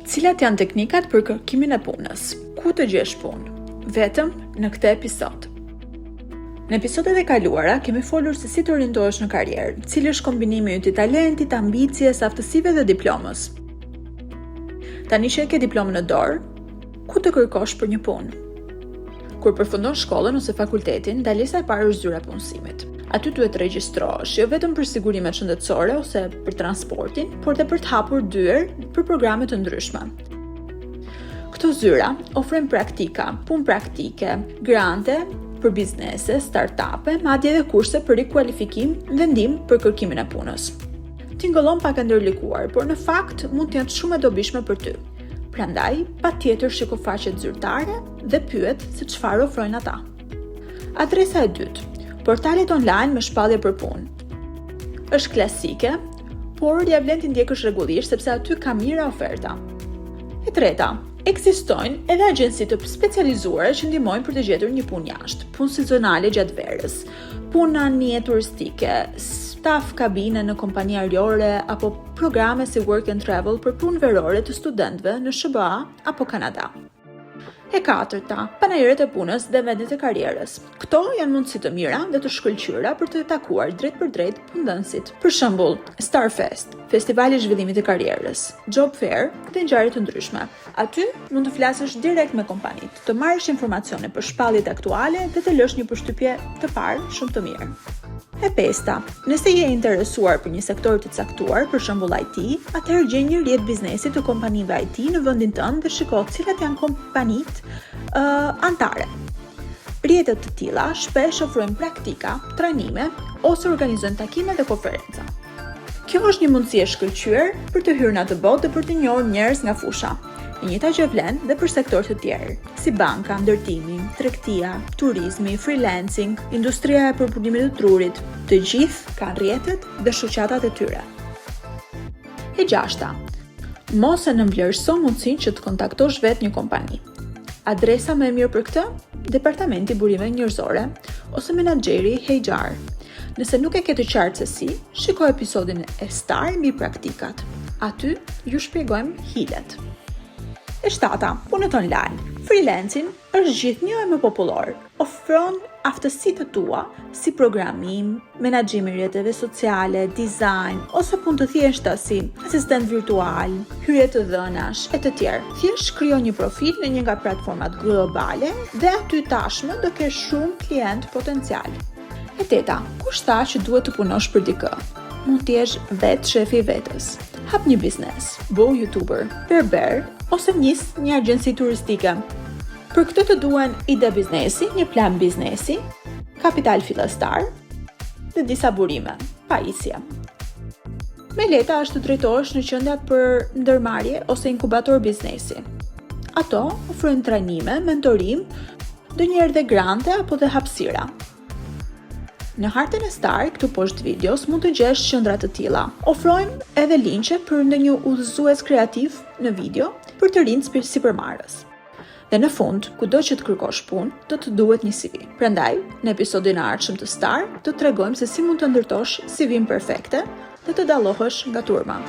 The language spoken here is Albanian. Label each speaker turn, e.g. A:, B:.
A: Cilat janë teknikat për kërkimin e punës? Ku të gjesh punë? Vetëm në këtë episod. Në episodet e kaluara kemi folur se si të orientohesh në karrierë, cili është kombinimi yt i talentit, ambicies, aftësive dhe diplomës. Tani që e ke diplomën në dorë, ku të kërkosh për një punë? Kur përfundon shkollën ose fakultetin, ndalesa e parë është zyra e punësimit. Aty duhet të regjistrohesh, jo vetëm për sigurimet shëndetësore ose për transportin, por edhe për të hapur dyer për programe të ndryshme. Këto zyra ofrojnë praktika, punë praktike, grante për biznese, startupe, madje edhe kurse për rikualifikim dhe ndihmë për kërkimin e punës. Tingëllon pak e ndërlikuar, por në fakt mund të jenë shumë e dobishme për ty. Prandaj, patjetër shiko faqet zyrtare dhe pyet se çfarë ofrojnë ata. Adresa e dytë. Portalet online me shpallje për punë. Është klasike, por ja vlen t'i ndjekësh rregullisht sepse aty ka mira oferta. E treta, ekzistojnë edhe agjenci të specializuara që ndihmojnë për të gjetur një punë jashtë, punë sezonale gjatë verës, punë anije turistike, staf kabine në kompani ajrore apo programe si work and travel për punë verore të studentëve në SBA apo Kanada. E katërta, panajëret e punës dhe vendet e karrierës. Këto janë mundësi të mira dhe të shkëlqyera për të takuar drejt për drejt punëdhënësit. Për shembull, Starfest, festivali i zhvillimit të karrierës, Job Fair dhe ngjarje të ndryshme. Aty mund të flasësh direkt me kompanitë, të marrësh informacione për shpalljet aktuale dhe të lësh një përshtypje të parë shumë të mirë. E pesta, nëse je interesuar për një sektor të caktuar, për shembull IT, atëherë gjej një rrjet biznesi të kompanive IT në vendin tënd dhe shiko cilat janë kompanitë anëtare. Rrjetet të tilla shpesh ofrojnë praktika, trajnime ose organizojnë takime dhe konferenca. Kjo është një mundësi e shkëlqyer për të hyrë në atë botë dhe për të njohur njerëz nga fusha. E njëjta gjë vlen dhe për sektor të tjerë, si banka, ndërtimi, tregtia, turizmi, freelancing, industria e përpunimit të trurit. Të gjithë kanë rrjetet dhe shoqatat e tyre. E gjashta, mos e nënvlerëso mundësinë që të kontaktosh vetë një kompani. Adresa më e mirë për këtë? Departamenti Burimeve Njerëzore ose menaxheri HR. Nëse nuk e ke të qartë se si, shiko episodin e Star mbi praktikat. Aty ju shpjegojmë hilet. E shtata, punët online. Freelancing është gjithnjë e më popullor. Ofron aftësitë tua si programim, menaxhim i rrjeteve sociale, dizajn ose punë të thjeshta si asistent virtual, hyrje të dhënash e të tjerë. Thjesht krijo një profil në një nga platformat globale dhe aty tashmë do kesh shumë klient potencial. E teta, kush tha që duhet të punosh për dikë? Mund të jesh vetë shefi i vetes. Hap një biznes, bëu YouTuber, berber ose nis një agjenci turistike. Për këtë të duhen ide biznesi, një plan biznesi, kapital fillestar dhe disa burime, pajisje. Me leta është të drejtohesh në qendrat për ndërmarrje ose inkubator biznesi. Ato ofrojnë trajnime, mentorim, ndonjëherë dhe grante apo dhe hapësira. Në hartën e Star, këtu poshtë videos, mund të gjesh qendra të tilla. Ofrojmë edhe linqe për ndonjë udhëzues kreativ në video për të rinj sipërmarrës. Dhe në fund, kudo që të kërkosh punë, do të duhet një CV. Prandaj, në episodin e ardhshëm të Star, do të tregojmë se si mund të ndërtosh CV-n perfekte dhe të dallohesh nga turma.